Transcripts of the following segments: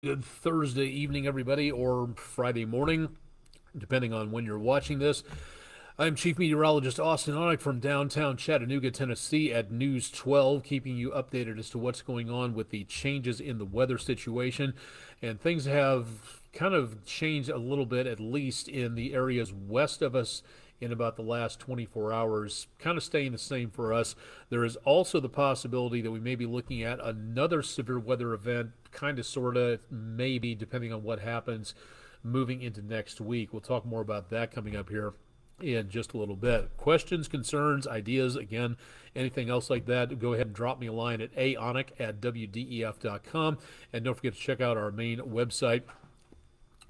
Good Thursday evening, everybody, or Friday morning, depending on when you're watching this. I'm Chief Meteorologist Austen Onek from downtown Chattanooga, Tennessee at News 12, keeping you updated as to what's going on with the changes in the weather situation. And things have kind of changed a little bit, at least in the areas west of us in about the last 24 hours, kind of staying the same for us. There is also the possibility that we may be looking at another severe weather event, kind of, sort of, maybe, depending on what happens moving into next week. We'll talk more about that coming up here in just a little bit. Questions, concerns, ideas, again, anything else like that, go ahead and drop me a line at aonek@wdef.com. And don't forget to check out our main website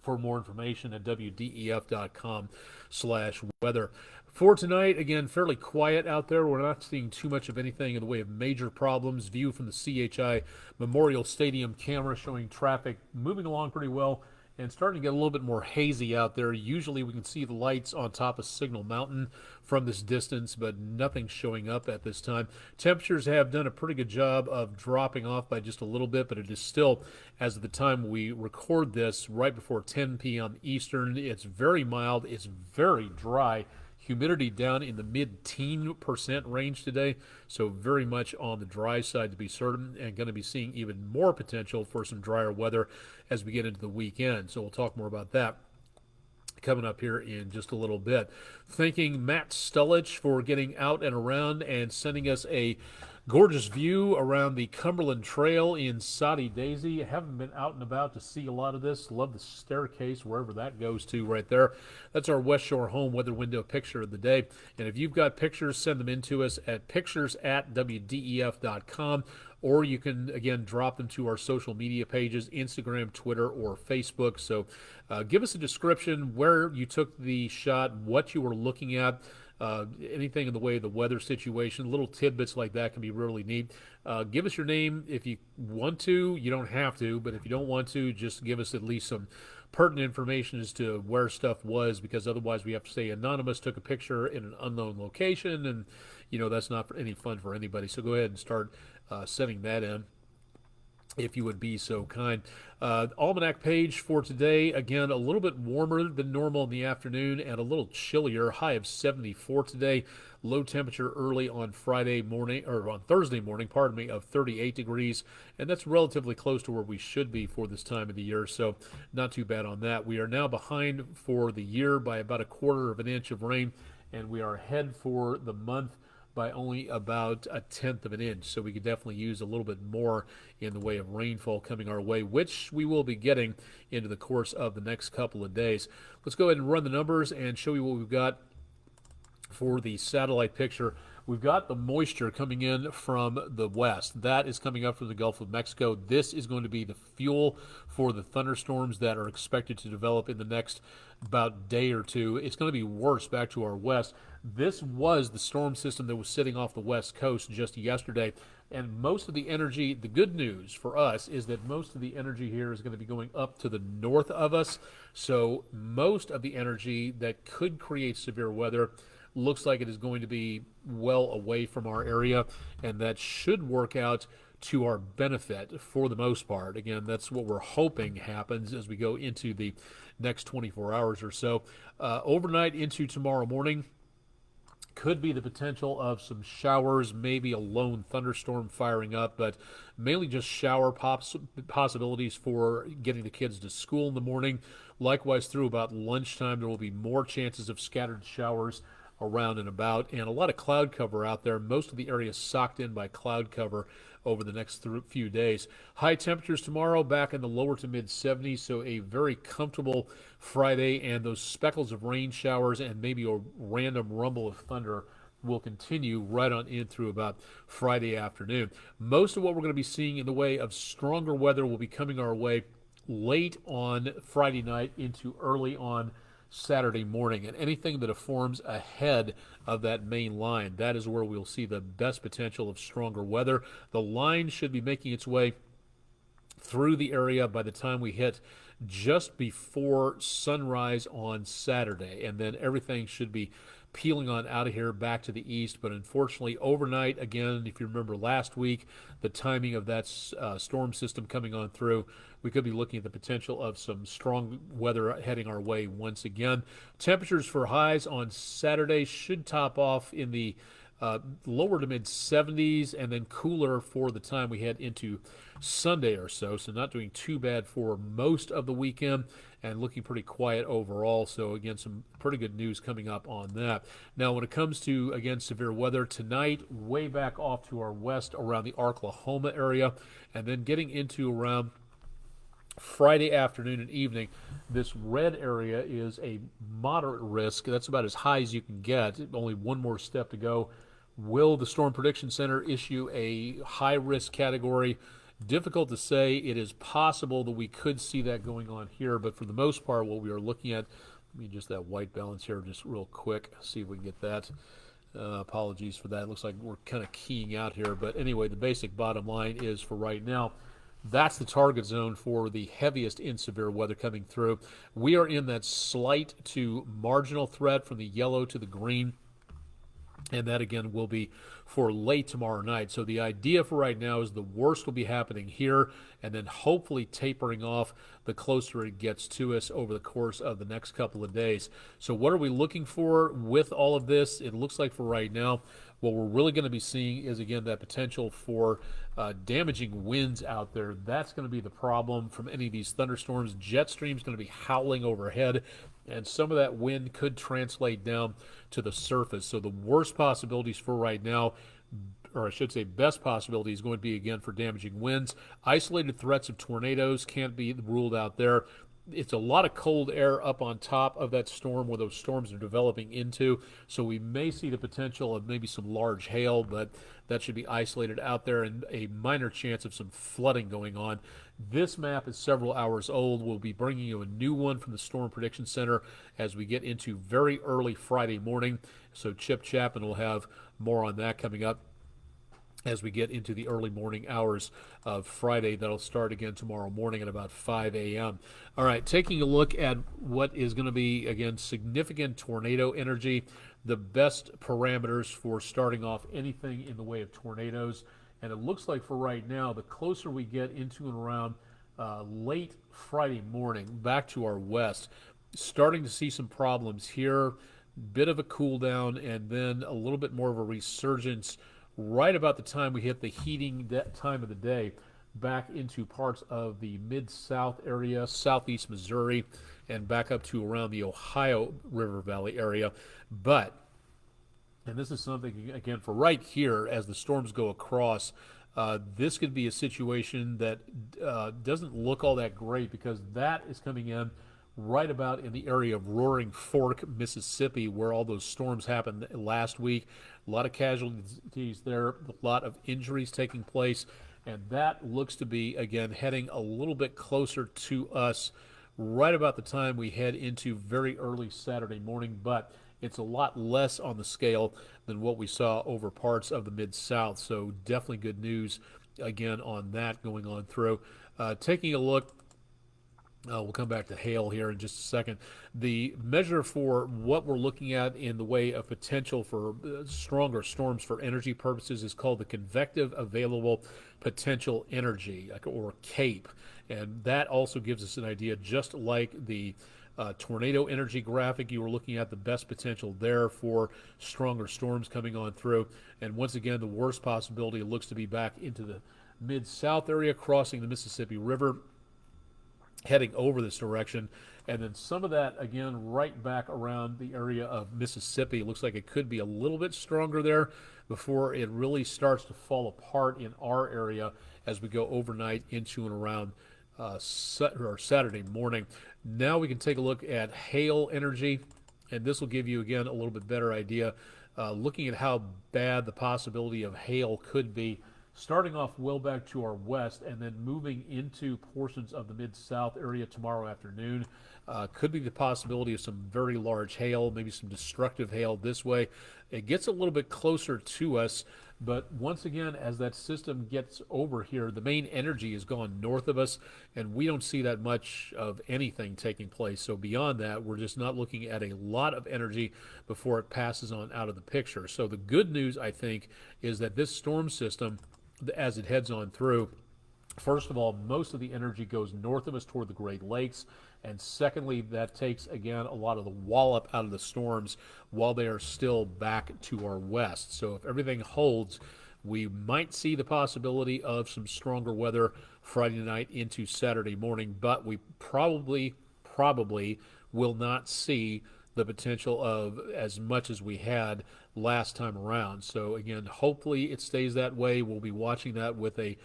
for more information at wdef.com/weather. For tonight, again, fairly quiet out there. We're not seeing too much of anything in the way of major problems. View from the CHI Memorial Stadium camera showing traffic moving along pretty well and starting to get a little bit more hazy out there. Usually we can see the lights on top of Signal Mountain from this distance, but nothing's showing up at this time. Temperatures have done a pretty good job of dropping off by just a little bit, but it is still, as of the time we record this, right before 10 p.m. Eastern. It's very mild. It's very dry. Humidity down in the mid-teen percent range today, so very much on the dry side to be certain, and going to be seeing even more potential for some drier weather as we get into the weekend. So we'll talk more about that coming up here in just a little bit. Thanking Matt Stullich for getting out and around and sending us a gorgeous view around the Cumberland Trail in Soddy Daisy. I haven't been out and about to see a lot of this. Love the staircase, wherever that goes to right there. That's our West Shore Home Weather Window picture of the day. And if you've got pictures, send them in to us at pictures@wdef.com. Or you can, again, drop them to our social media pages, Instagram, Twitter, or Facebook. So give us a description where you took the shot, what you were looking at, anything in the way of the weather situation. Little tidbits like that can be really neat. Give us your name if you want to. You don't have to, but if you don't want to, just give us at least some pertinent information as to where stuff was, because otherwise we have to say anonymous took a picture in an unknown location, and that's not any fun for anybody. So go ahead and start setting that in, if you would be so kind. Almanac page for today, again, a little bit warmer than normal in the afternoon and a little chillier. High of 74 today. Low temperature early on Friday morning, or on Thursday morning, pardon me, of 38 degrees. And that's relatively close to where we should be for this time of the year. So not too bad on that. We are now behind for the year by about a quarter of an inch of rain, and we are ahead for the month by only about a tenth of an inch. So we could definitely use a little bit more in the way of rainfall coming our way, which we will be getting into the course of the next couple of days. Let's go ahead and run the numbers and show you what we've got for the satellite picture. We've got the moisture coming in from the west. That is coming up from the Gulf of Mexico. This is going to be the fuel for the thunderstorms that are expected to develop in the next about day or two. It's going to be worse back to our west. This was the storm system that was sitting off the west coast just yesterday. And most of the energy, the good news for us is that most of the energy here is going to be going up to the north of us. So most of the energy that could create severe weather looks like it is going to be well away from our area, and that should work out to our benefit for the most part. Again, that's what we're hoping happens as we go into the next 24 hours or so. Overnight into tomorrow morning, could be the potential of some showers, maybe a lone thunderstorm firing up, but mainly just shower possibilities for getting the kids to school in the morning. Likewise, through about lunchtime, there will be more chances of scattered showers around and about, and a lot of cloud cover out there. Most of the area is socked in by cloud cover over the next few days. High temperatures tomorrow back in the lower to mid 70s, so a very comfortable Friday, and those speckles of rain showers and maybe a random rumble of thunder will continue right on in through about Friday afternoon. Most of what we're going to be seeing in the way of stronger weather will be coming our way late on Friday night into early on Saturday morning, and anything that forms ahead of that main line, that is where we'll see the best potential of stronger weather. The line should be making its way through the area by the time we hit just before sunrise on Saturday, and then everything should be peeling on out of here back to the east. But unfortunately, overnight, again, if you remember last week, the timing of that storm system coming on through, we could be looking at the potential of some strong weather heading our way once again. Temperatures for highs on Saturday should top off in the lower to mid 70s, and then cooler for the time we head into Sunday or so. So not doing too bad for most of the weekend, and looking pretty quiet overall. So again, some pretty good news coming up on that. Now, when it comes to, again, severe weather tonight, way back off to our west around the Oklahoma area, and then getting into around Friday afternoon and evening, this red area is a moderate risk. That's about as high as you can get. Only one more step to go. Will the Storm Prediction Center issue a high-risk category? Difficult to say. It is possible that we could see that going on here, but for the most part, what we are looking at, let me just that white balance here just real quick, see if we can get that. Apologies for that. It looks like we're kind of keying out here, but anyway, the basic bottom line is for right now, that's the target zone for the heaviest in severe weather coming through. We are in that slight to marginal threat from the yellow to the green, and that again will be for late tomorrow night. So the idea for right now is the worst will be happening here, and then hopefully tapering off the closer it gets to us over the course of the next couple of days. So what are we looking for with all of this? It looks like for right now, what we're really going to be seeing is, again, that potential for damaging winds out there. That's going to be the problem from any of these thunderstorms. Jet stream's going to be howling overhead, and some of that wind could translate down to the surface. So the worst possibilities for right now, or I should say best possibility, is going to be, again, for damaging winds. Isolated threats of tornadoes can't be ruled out there. It's a lot of cold air up on top of that storm where those storms are developing into, so we may see the potential of maybe some large hail, but that should be isolated out there, and a minor chance of some flooding going on. This map is several hours old. We'll be bringing you a new one from the Storm Prediction Center as we get into very early Friday morning, so Chip Chapman will have more on that coming up as we get into the early morning hours of Friday. That'll start again tomorrow morning at about 5 a.m. All right, taking a look at what is going to be, again, significant tornado energy, the best parameters for starting off anything in the way of tornadoes. And it looks like for right now, the closer we get into and around late Friday morning back to our west, starting to see some problems here, bit of a cool down, and then a little bit more of a resurgence right about the time we hit the heating time of the day back into parts of the mid-south area, southeast Missouri, and back up to around the Ohio River Valley area. But, and this is something, again, for right here as the storms go across, this could be a situation that doesn't look all that great, because that is coming in right about in the area of Roaring Fork, Mississippi, where all those storms happened last week. A lot of casualties there, a lot of injuries taking place, and that looks to be, again, heading a little bit closer to us right about the time we head into very early Saturday morning, but it's a lot less on the scale than what we saw over parts of the Mid-South, so definitely good news, again, on that going on through. Taking a look, we'll come back to hail here in just a second. The measure for what we're looking at in the way of potential for stronger storms for energy purposes is called the Convective Available Potential Energy, or CAPE. And that also gives us an idea, just like the tornado energy graphic you were looking at, the best potential there for stronger storms coming on through. And once again, the worst possibility looks to be back into the mid-south area, crossing the Mississippi River, heading over this direction, and then some of that, again, right back around the area of Mississippi. It looks like it could be a little bit stronger there before it really starts to fall apart in our area as we go overnight into and around Saturday morning. Now we can take a look at hail energy, and this will give you, again, a little bit better idea, looking at how bad the possibility of hail could be, starting off well back to our west and then moving into portions of the mid-south area tomorrow afternoon. Could be the possibility of some very large hail, maybe some destructive hail this way. It gets a little bit closer to us But once again, as that system gets over here, the main energy is gone north of us, and we don't see that much of anything taking place. So beyond that, we're just not looking at a lot of energy before it passes on out of the picture. So the good news, I think, is that this storm system, as it heads on through, first of all, most of the energy goes north of us toward the Great Lakes. And secondly, that takes, again, a lot of the wallop out of the storms while they are still back to our west. So if everything holds, we might see the possibility of some stronger weather Friday night into Saturday morning, but we probably will not see the potential of as much as we had last time around. So again, hopefully it stays that way. We'll be watching that with a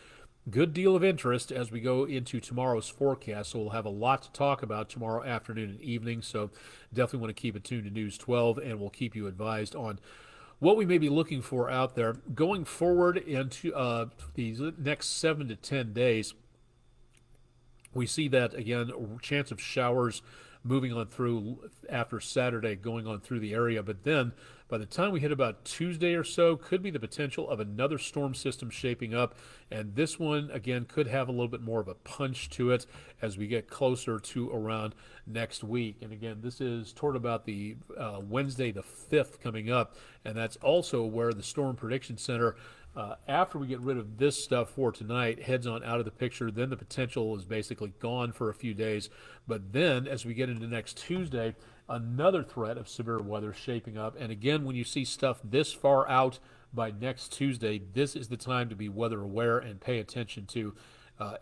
good deal of interest as we go into tomorrow's forecast. So we'll have a lot to talk about tomorrow afternoon and evening. So definitely want to keep it tuned to News 12, and we'll keep you advised on what we may be looking for out there. Going forward into these next 7 to 10 days, we see that, again, chance of showers moving on through after Saturday, going on through the area. But then by the time we hit about Tuesday or so, could be the potential of another storm system shaping up. And this one, again, could have a little bit more of a punch to it as we get closer to around next week. And again, this is toward about the Wednesday the 5th coming up. And that's also where the Storm Prediction Center, after we get rid of this stuff for tonight, heads on out of the picture. Then the potential is basically gone for a few days. But then as we get into next Tuesday, another threat of severe weather shaping up. And again, when you see stuff this far out by next Tuesday, this is the time to be weather aware and pay attention to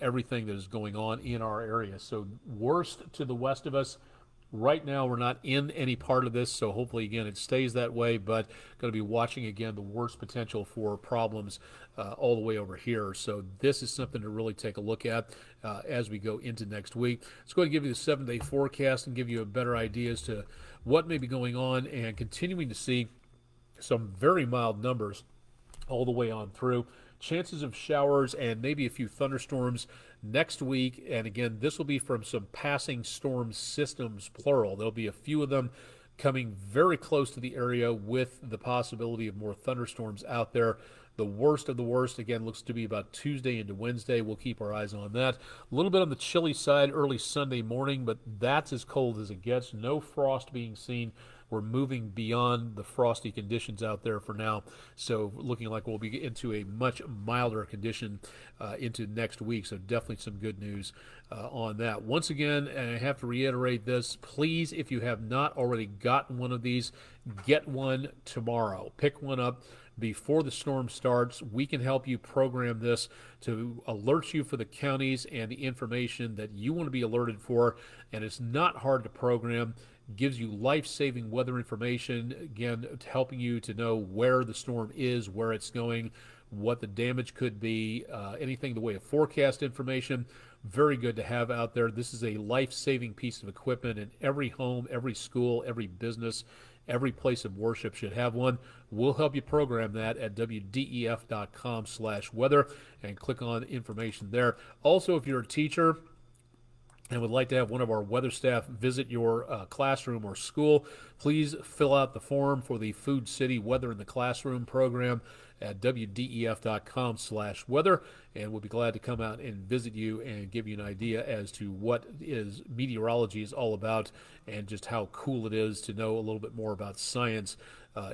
everything that is going on in our area. So worst to the west of us. Right now, we're not in any part of this, so hopefully, again, it stays that way, but going to be watching, again, the worst potential for problems all the way over here. So this is something to really take a look at as we go into next week. Let's go ahead and give you the 7-day forecast and give you a better idea as to what may be going on, and continuing to see some very mild numbers all the way on through. Chances of showers and maybe a few thunderstorms next week. And again, this will be from some passing storm systems, plural. There'll be a few of them coming very close to the area with the possibility of more thunderstorms out there. The worst of the worst, again, looks to be about Tuesday into Wednesday. We'll keep our eyes on that. A little bit on the chilly side early Sunday morning, but that's as cold as it gets. No frost being seen. We're moving beyond the frosty conditions out there for now. So looking like we'll be into a much milder condition into next week. So definitely some good news on that. Once again, and I have to reiterate this, please, if you have not already gotten one of these, get one tomorrow. Pick one up before the storm starts. We can help you program this to alert you for the counties and the information that you want to be alerted for. And it's not hard to program. Gives you life-saving weather information, again, helping you to know where the storm is, where it's going, what the damage could be, anything in the way of forecast information. Very good to have out there. This is a life-saving piece of equipment, and every home, every school, every business, every place of worship should have one. We'll help you program that at wdef.com/weather and click on information there. Also, if you're a teacher and would like to have one of our weather staff visit your classroom or school, please fill out the form for the Food City Weather in the Classroom program at wdef.com/weather, and we'll be glad to come out and visit you and give you an idea as to what is meteorology is all about and just how cool it is to know a little bit more about science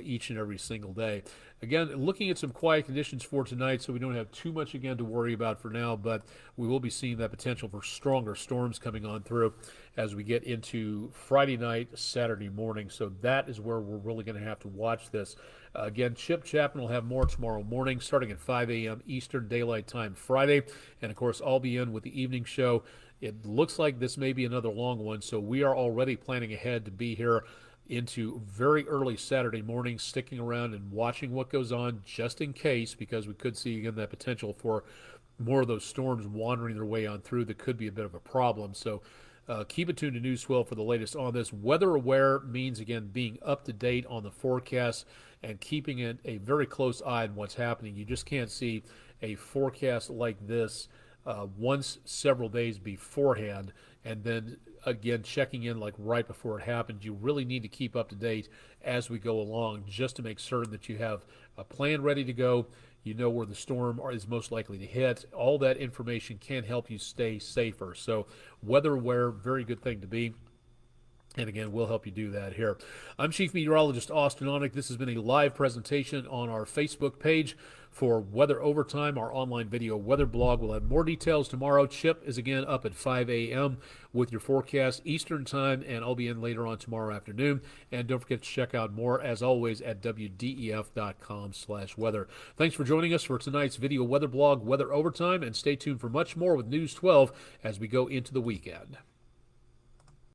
each and every single day. Again, looking at some quiet conditions for tonight, so we don't have too much, again, to worry about for now, but we will be seeing that potential for stronger storms coming on through as we get into Friday night, Saturday morning. So that is where we're really going to have to watch this. Again, Chip Chapman will have more tomorrow morning, starting at 5 a.m. Eastern Daylight Time Friday. And, of course, I'll be in with the evening show. It looks like this may be another long one, so we are already planning ahead to be here into very early Saturday morning, sticking around and watching what goes on just in case, because we could see, again, that potential for more of those storms wandering their way on through that could be a bit of a problem. So keep it tuned to News 12 for the latest on this. Weather aware means, again, being up to date on the forecast and keeping it a very close eye on what's happening. You just can't see a forecast like this once several days beforehand, and then again checking in like right before it happens. You really need to keep up to date as we go along, just to make certain that you have a plan ready to go. You know where the storm is most likely to hit. All that information can help you stay safer. So weather aware, very good thing to be. And again, we'll help you do that here. I'm Chief Meteorologist Austen Onek. This has been a live presentation on our Facebook page for Weather Overtime, our online video weather blog. We'll have more details tomorrow. Chip is again up at 5 a.m. with your forecast Eastern Time, and I'll be in later on tomorrow afternoon. And don't forget to check out more, as always, at wdef.com/weather. Thanks for joining us for tonight's video weather blog, Weather Overtime, and stay tuned for much more with News 12 as we go into the weekend.